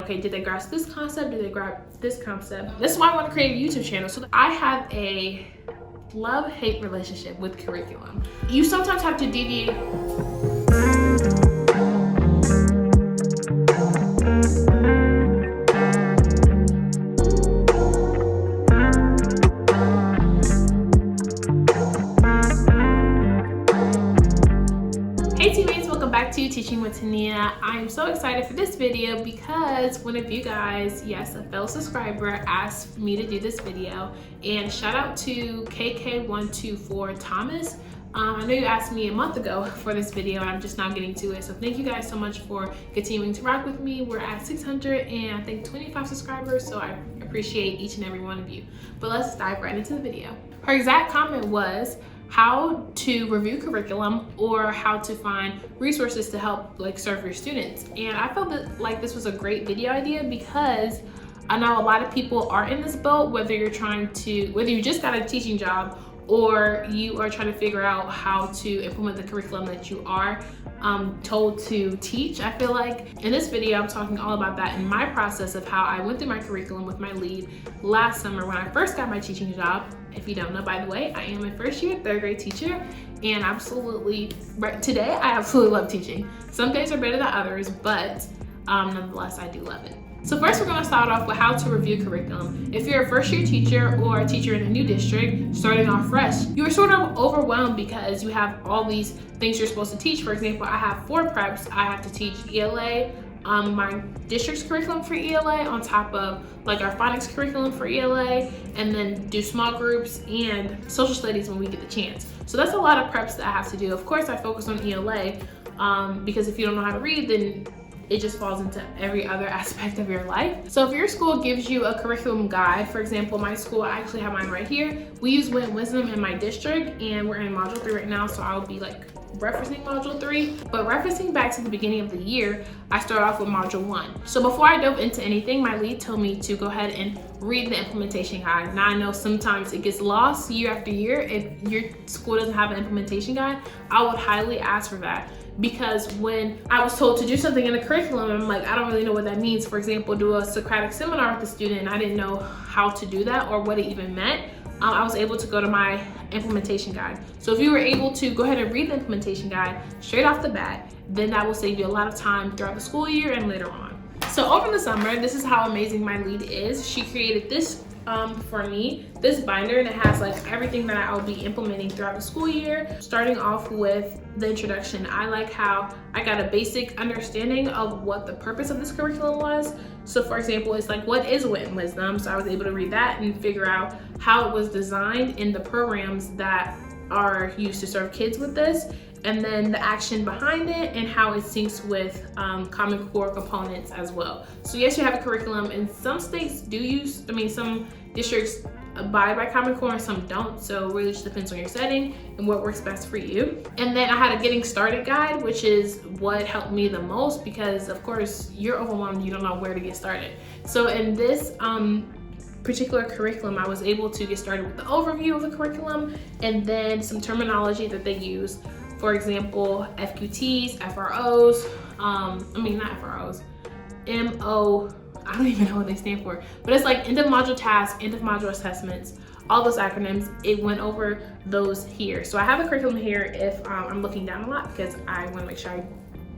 okay, did they grasp this concept? Did they grasp this concept? This is why I want to create a YouTube channel. So I have a love-hate relationship with curriculum. You sometimes have to deviate. Hey teammates, welcome back to Teaching with Tania. I am so excited for this video because one of you guys, yes, a fellow subscriber, asked me to do this video. And shout out to KK124 Thomas. I know you asked me a month ago for this video and I'm just now getting to it. So thank you guys so much for continuing to rock with me. We're at 600 and I think 25 subscribers, so I appreciate each and every one of you. But let's dive right into the video. Her exact comment was how to review curriculum or how to find resources to help serve your students. And I felt that this was a great video idea because I know a lot of people are in this boat, whether you just got a teaching job or you are trying to figure out how to implement the curriculum that you are told to teach. I feel like in this video, I'm talking all about that in my process of how I went through my curriculum with my lead last summer when I first got my teaching job. If you don't know, by the way, I am a first year third grade teacher and today I absolutely love teaching. Some days are better than others, but nonetheless, I do love it. So first we're gonna start off with how to review curriculum. If you're a first year teacher or a teacher in a new district starting off fresh, you're sort of overwhelmed because you have all these things you're supposed to teach. For example, I have 4 preps. I have to teach ELA, my district's curriculum for ELA on top of our phonics curriculum for ELA, and then do small groups and social studies when we get the chance. So that's a lot of preps that I have to do. Of course, I focus on ELA because if you don't know how to read, then it just falls into every other aspect of your life. So if your school gives you a curriculum guide, for example, my school, I actually have mine right here. We use Wit and Wisdom in my district and we're in module 3 right now, so I'll be referencing module 3, but referencing back to the beginning of the year, I started off with module 1. So before I dove into anything, my lead told me to go ahead and read the implementation guide. Now I know sometimes it gets lost year after year. If your school doesn't have an implementation guide, I would highly ask for that. Because when I was told to do something in the curriculum, I'm like, I don't really know what that means. For example, do a Socratic seminar with the student and I didn't know how to do that or what it even meant. I was able to go to my implementation guide. So if you were able to go ahead and read the implementation guide straight off the bat, then that will save you a lot of time throughout the school year and later on. So over the summer, this is how amazing my lead is. She created this for me, this binder, and it has everything that I'll be implementing throughout the school year. Starting off with the introduction, I like how I got a basic understanding of what the purpose of this curriculum was. So for example, it's what is Wit and Wisdom? So I was able to read that and figure out how it was designed in the programs that are used to serve kids with this, and then the action behind it and how it syncs with Common Core components as well. So yes, you have a curriculum, and some states do use, some districts abide by Common Core and some don't, so it really just depends on your setting and what works best for you. And then I had a getting started guide, which is what helped me the most because of course you're overwhelmed, you don't know where to get started. So in this particular curriculum, I was able to get started with the overview of the curriculum and then some terminology that they use. For example, FQTs, FROs, not FROs, MO, I don't even know what they stand for, but it's end of module tasks, end of module assessments, all those acronyms. It went over those here. So I have a curriculum here if I'm looking down a lot because I want to make sure I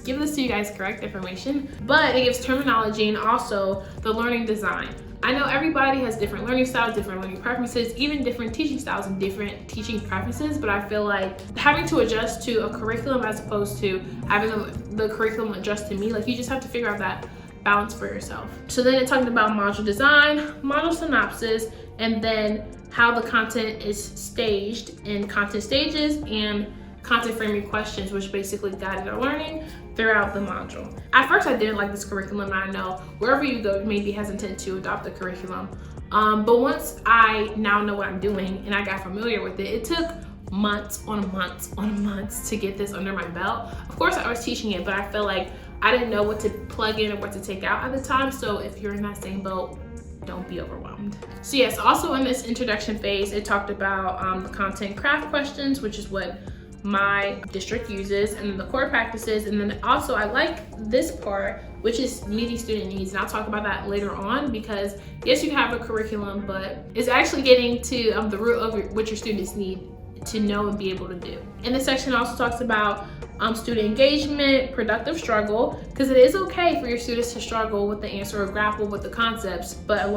give this to you guys correct information, but it gives terminology and also the learning design. I know everybody has different learning styles, different learning preferences, even different teaching styles and different teaching preferences, but I feel like having to adjust to a curriculum as opposed to having the curriculum adjust to me, you just have to figure out that balance for yourself. So then it talked about module design, module synopsis, and then how the content is staged in content stages and content framing questions, which basically guided our learning throughout the module. At first, I didn't like this curriculum. I know wherever you go, you may be hesitant to adopt the curriculum. But once I now know what I'm doing and I got familiar with it, it took months on months to get this under my belt. Of course, I was teaching it, but I feel like I didn't know what to plug in or what to take out at the time. So if you're in that same boat, don't be overwhelmed. So yes, also in this introduction phase, it talked about the content craft questions, which is what my district uses, and then the core practices. And then also I like this part, which is meeting student needs. And I'll talk about that later on, because yes, you have a curriculum, but it's actually getting to the root of what your students need to know and be able to do. And this section also talks about student engagement, productive struggle, because it is okay for your students to struggle with the answer or grapple with the concepts, but as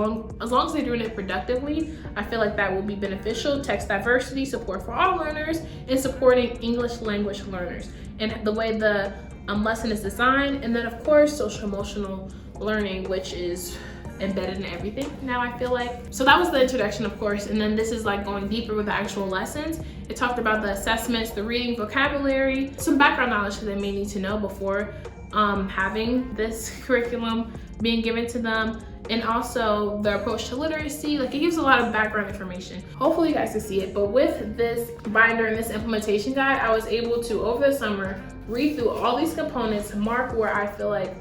long as they're doing it productively, I feel like that will be beneficial. Text diversity, support for all learners, and supporting English language learners, and the way the lesson is designed. And then of course, social emotional learning, which is embedded in everything now, I feel like. So that was the introduction, of course, and then this is like going deeper with the actual lessons. It talked about the assessments, the reading, vocabulary, some background knowledge that they may need to know before having this curriculum being given to them, and also the approach to literacy. Like, it gives a lot of background information. Hopefully you guys can see it, but with this binder and this implementation guide, I was able to, over the summer, read through all these components, mark where I feel like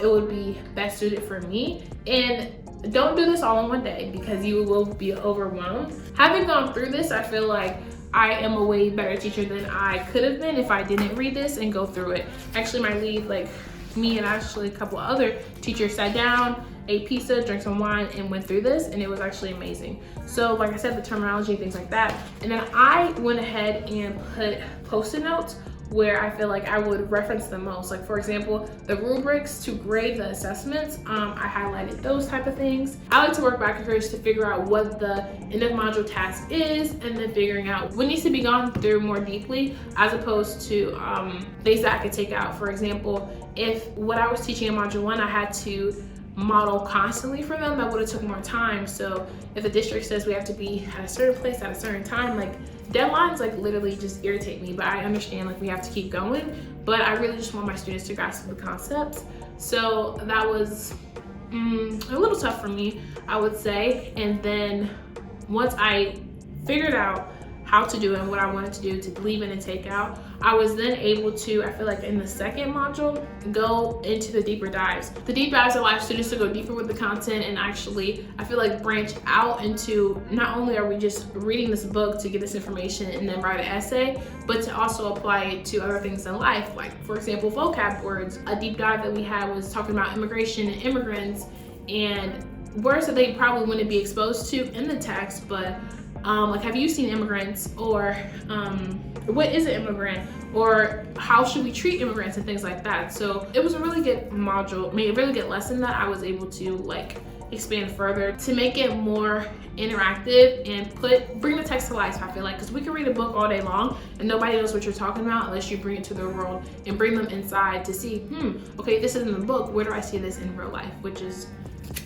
it would be best suited for me. And don't do this all in one day, because you will be overwhelmed. Having gone through this, I feel like I am a way better teacher than I could have been if I didn't read this and go through it. Actually, my lead, like me and actually a couple of other teachers, sat down, ate pizza, drank some wine, and went through this, and it was actually amazing. So like I said, the terminology, things like that. And then I went ahead and put post-it notes where I feel like I would reference the most. Like, for example, the rubrics to grade the assessments, I highlighted those type of things. I like to work backwards to figure out what the end of module task is, and then figuring out what needs to be gone through more deeply, as opposed to things that I could take out. For example, if what I was teaching in module 1, I had to model constantly for them, that would have took more time. So if the district says we have to be at a certain place at a certain time, like, deadlines like literally just irritate me, but I understand like we have to keep going. But I really just want my students to grasp the concepts. So that was a little tough for me, I would say. And then once I figured out how to do it and what I wanted to do to leave in and take out, I was then able to, I feel like in the second module, go into the deeper dives. The deep dives allow students to go deeper with the content, and actually, I feel like branch out into, not only are we just reading this book to get this information and then write an essay, but to also apply it to other things in life. Like, for example, vocab words. A deep dive that we had was talking about immigration and immigrants, and words that they probably wouldn't be exposed to in the text, but like, have you seen immigrants, or what is an immigrant, or how should we treat immigrants, and things like that. So it was a really good module, a really good lesson that I was able to like expand further to make it more interactive and bring the text to life, I feel like, because we can read a book all day long and nobody knows what you're talking about unless you bring it to their world and bring them inside to see, okay, this is in the book, where do I see this in real life, which is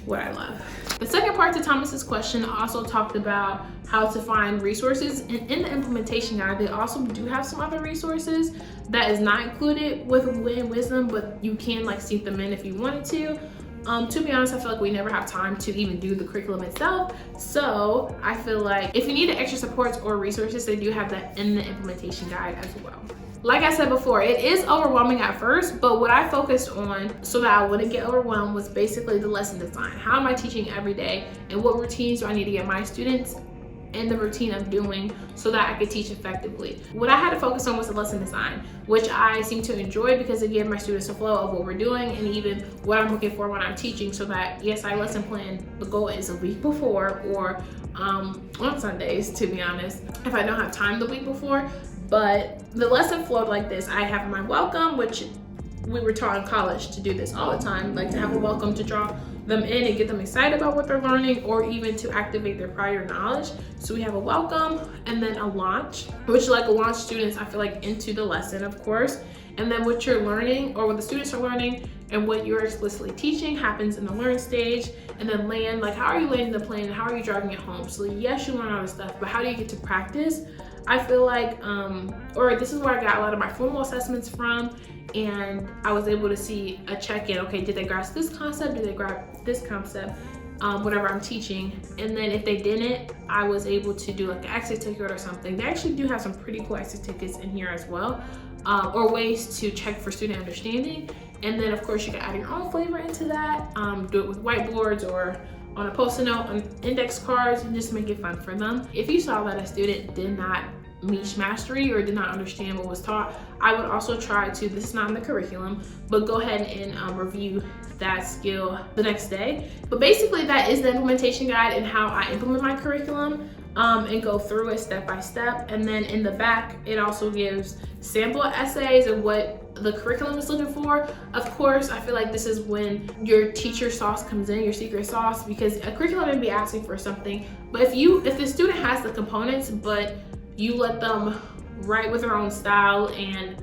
what I love. The second part to Thomas's question also talked about how to find resources, and in the implementation guide, they also do have some other resources that is not included with Win Wisdom, but you can like seek them in if you wanted to. To be honest, I feel like we never have time to even do the curriculum itself. So I feel like if you need extra supports or resources, they do have that in the implementation guide as well. Like I said before, it is overwhelming at first, but what I focused on so that I wouldn't get overwhelmed was basically the lesson design. How am I teaching every day, and what routines do I need to get my students in the routine of doing so that I could teach effectively? What I had to focus on was the lesson design, which I seem to enjoy because it gave my students a flow of what we're doing and even what I'm looking for when I'm teaching, so that yes, I lesson plan, the goal is a week before, or on Sundays, to be honest, if I don't have time the week before. But the lesson flowed like this. I have my welcome, which we were taught in college to do this all the time, like to have a welcome to draw them in and get them excited about what they're learning, or even to activate their prior knowledge. So we have a welcome, and then a launch, which like launch students, I feel like, into the lesson, of course. And then what you're learning, or what the students are learning, and what you're explicitly teaching happens in the learn stage. And then land, like how are you landing the plane, how are you driving it home? So yes, you learn all this stuff, but how do you get to practice? I feel like, or this is where I got a lot of my formal assessments from, and I was able to see a check-in. Okay, did they grasp this concept? Did they grasp this concept? Whatever I'm teaching. And then if they didn't, I was able to do like an exit ticket or something. They actually do have some pretty cool exit tickets in here as well, or ways to check for student understanding. And then of course you can add your own flavor into that, do it with whiteboards or on a post-it note, on index cards, and just make it fun for them. If you saw that a student did not niche mastery or did not understand what was taught, I would also try to, this is not in the curriculum, but go ahead and review that skill the next day. But basically that is the implementation guide and how I implement my curriculum and go through it step by step. And then in the back, it also gives sample essays of what the curriculum is looking for. Of course, I feel like this is when your teacher sauce comes in, your secret sauce, because a curriculum may be asking for something, but if the student has the components, but you let them write with their own style and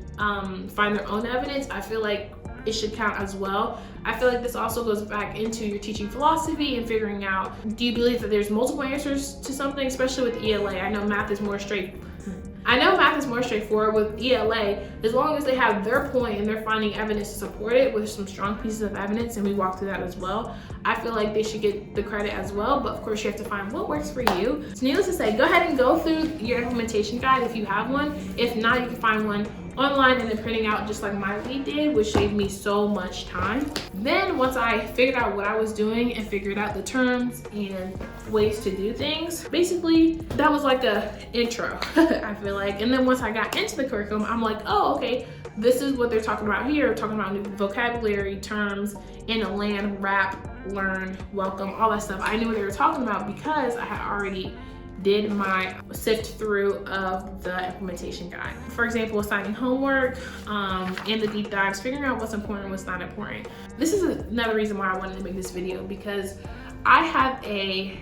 find their own evidence, I feel like it should count as well. I feel like this also goes back into your teaching philosophy and figuring out, do you believe that there's multiple answers to something, especially with ELA? I know math is more straightforward with ELA, as long as they have their point and they're finding evidence to support it with some strong pieces of evidence, and we walk through that as well. I feel like they should get the credit as well, but of course you have to find what works for you. So needless to say, go ahead and go through your implementation guide if you have one. If not, you can find one online and then printing out just like my lead did, which saved me so much time. Then once I figured out what I was doing and figured out the terms and ways to do things, basically that was like a intro, I feel like. And then once I got into the curriculum, I'm like, oh, okay, this is what they're talking about here. We're talking about new vocabulary, terms, in a land, rap, learn, welcome, all that stuff. I knew what they were talking about because I had already did my sift through of the implementation guide. For example, assigning homework and the deep dives, figuring out what's important, what's not important. This is another reason why I wanted to make this video, because I have a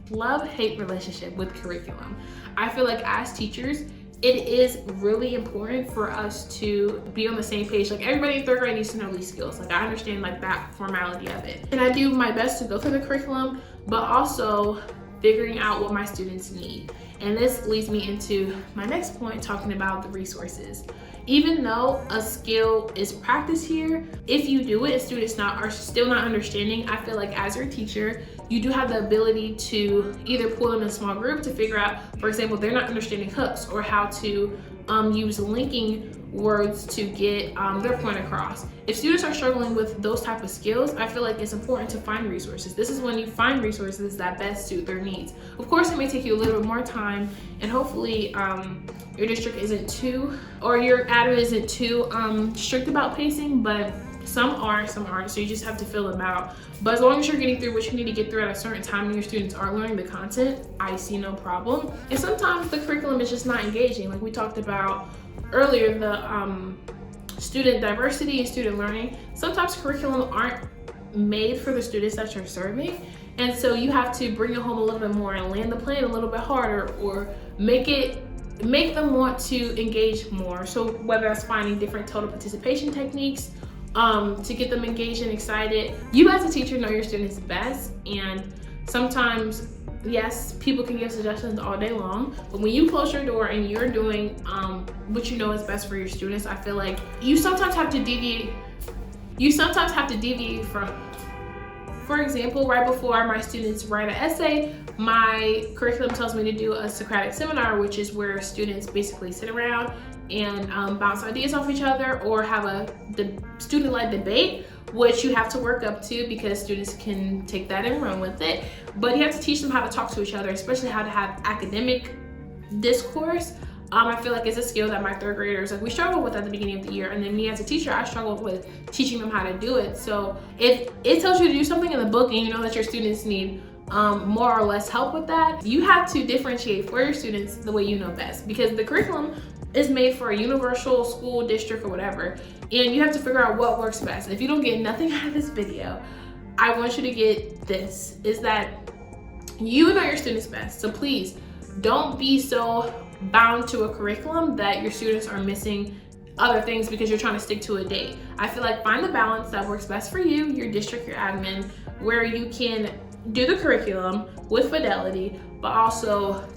love-hate relationship with curriculum. I feel like as teachers, it is really important for us to be on the same page. Like everybody in third grade needs to know these skills. Like I understand like that formality of it. And I do my best to go through the curriculum, but also figuring out what my students need. And this leads me into my next point, talking about the resources. Even though a skill is practiced here, if you do it and students are still not understanding, I feel like as your teacher, you do have the ability to either pull them in a small group to figure out, for example, they're not understanding hooks or how to use linking words to get their point across. If students are struggling with those type of skills, I feel like it's important to find resources. This is when you find resources that best suit their needs. Of course, it may take you a little bit more time, and hopefully your district isn't too, or your admin isn't too strict about pacing, but some aren't, so you just have to fill them out. But as long as you're getting through what you need to get through at a certain time and your students are learning the content, I see no problem. And sometimes the curriculum is just not engaging. Like we talked about earlier, the student diversity and student learning. Sometimes curriculum aren't made for the students that you're serving. And so you have to bring it home a little bit more and land the plane a little bit harder, or make them want to engage more. So whether that's finding different total participation techniques, to get them engaged and excited. You as a teacher know your students best, and sometimes, yes, people can give suggestions all day long, but when you close your door and you're doing what you know is best for your students, I feel like you sometimes have to deviate from, for example, right before my students write an essay, my curriculum tells me to do a Socratic seminar, which is where students basically sit around and bounce ideas off each other, or have the student-led debate, which you have to work up to because students can take that and run with it. But you have to teach them how to talk to each other, especially how to have academic discourse. I feel like it's a skill that my third graders, like we struggle with at the beginning of the year, and then me as a teacher, I struggled with teaching them how to do it. So if it tells you to do something in the book and you know that your students need more or less help with that, you have to differentiate for your students the way you know best, because the curriculum is made for a universal school district or whatever, and you have to figure out what works best. If you don't get nothing out of this video, I want you to get this, is that you know your students best. So please don't be so bound to a curriculum that your students are missing other things because you're trying to stick to a date. I feel like find the balance that works best for you, your district, your admin, where you can do the curriculum with fidelity, but also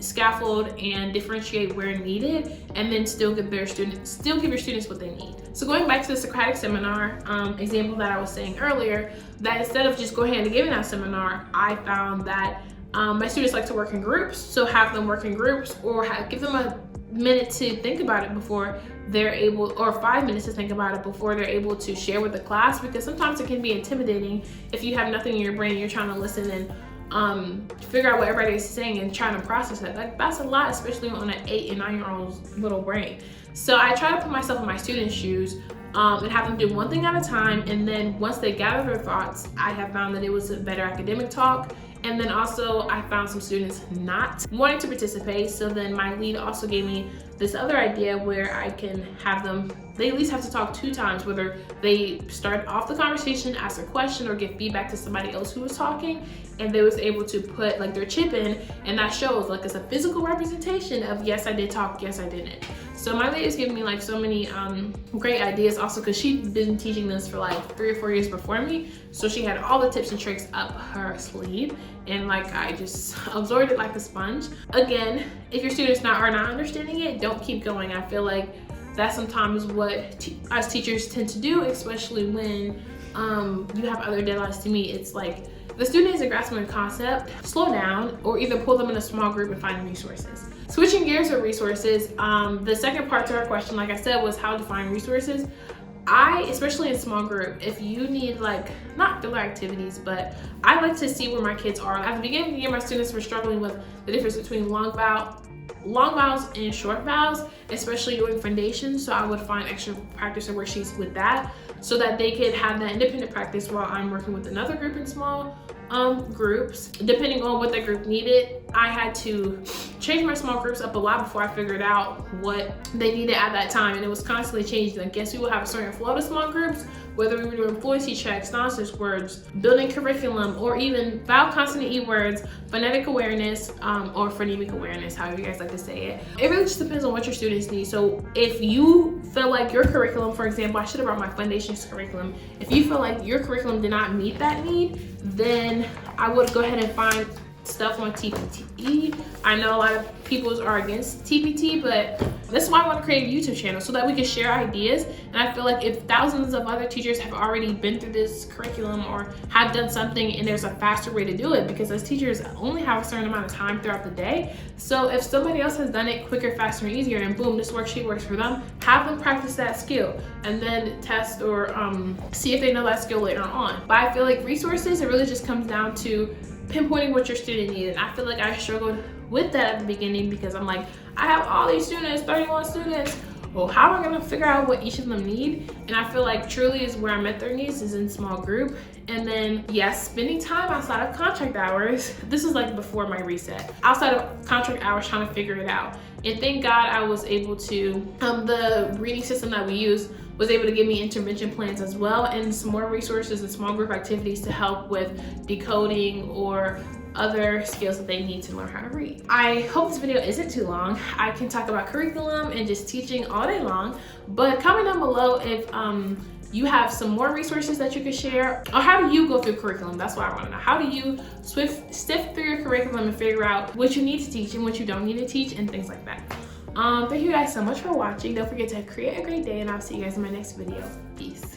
scaffold and differentiate where needed, and then still give your students what they need. So going back to the Socratic seminar example that I was saying earlier, that instead of just going ahead and giving that seminar, I found that my students like to work in groups, so have them work in groups, or give them a minute to think about it before they're able, or 5 minutes to think about it before they're able to share with the class, because sometimes it can be intimidating if you have nothing in your brain, you're trying to listen and figure out what everybody is saying and trying to process it. Like, that's a lot, especially on an 8 and 9 year old's little brain. So I try to put myself in my students' shoes and have them do one thing at a time. And then once they gather their thoughts, I have found that it was a better academic talk. And then also I found some students not wanting to participate. So then my lead also gave me this other idea where I can have them, they at least have to talk 2 times, whether they start off the conversation, ask a question, or give feedback to somebody else who was talking. And they was able to put like their chip in, and that shows like it's a physical representation of yes, I did talk, yes, I didn't. So my lady is giving me like so many great ideas, also because she'd been teaching this for like 3 or 4 years before me. So she had all the tips and tricks up her sleeve, and like I just absorbed it like a sponge. Again, if your students are not understanding it, don't keep going. I feel like that's sometimes what us teachers tend to do, especially when you have other deadlines to meet. It's like the student isn't grasping a concept, slow down, or either pull them in a small group and find resources. Switching gears with resources, the second part to our question, like I said, was how to find resources. Especially in small group, if you need like, not filler activities, but I like to see where my kids are. At the beginning of the year, my students were struggling with the difference between long vowels and short vowels, especially doing foundation. So I would find extra practice or worksheets with that so that they could have that independent practice while I'm working with another group in small groups. Depending on what that group needed, I had to change my small groups up a lot before I figured out what they needed at that time, and it was constantly changing. I guess we would have a certain flow to small groups, whether we were doing fluency checks, nonsense words, building curriculum, or even vowel, consonant, E words, phonetic awareness, or phonemic awareness, however you guys like to say it. It really just depends on what your students need. So if you feel like your curriculum, for example, I should have brought my foundations curriculum. If you feel like your curriculum did not meet that need, then I would go ahead and find stuff on TPT. I know a lot of people are against TPT, but this is why I want to create a YouTube channel, so that we can share ideas. And I feel like if thousands of other teachers have already been through this curriculum or have done something, and there's a faster way to do it, because as teachers only have a certain amount of time throughout the day. So if somebody else has done it quicker, faster, and easier, and boom, this worksheet works for them, have them practice that skill and then test or see if they know that skill later on. But I feel like resources, it really just comes down to pinpointing what your student needed. I feel like I struggled with that at the beginning, because I'm like, I have all these students, 31 students. Well, how am I gonna figure out what each of them need? And I feel like truly is where I met their needs is in small group. And then yes, spending time outside of contract hours. This is like before my reset. Outside of contract hours, trying to figure it out. And thank God I was able to, the reading system that we use was able to give me intervention plans as well, and some more resources and small group activities to help with decoding or other skills that they need to learn how to read. I hope this video isn't too long. I can talk about curriculum and just teaching all day long, but comment down below if you have some more resources that you could share, or how do you go through curriculum? That's what I want to know. How do you sift through your curriculum and figure out what you need to teach and what you don't need to teach and things like that. Thank you guys so much for watching. Don't forget to create a great day, and I'll see you guys in my next video. Peace.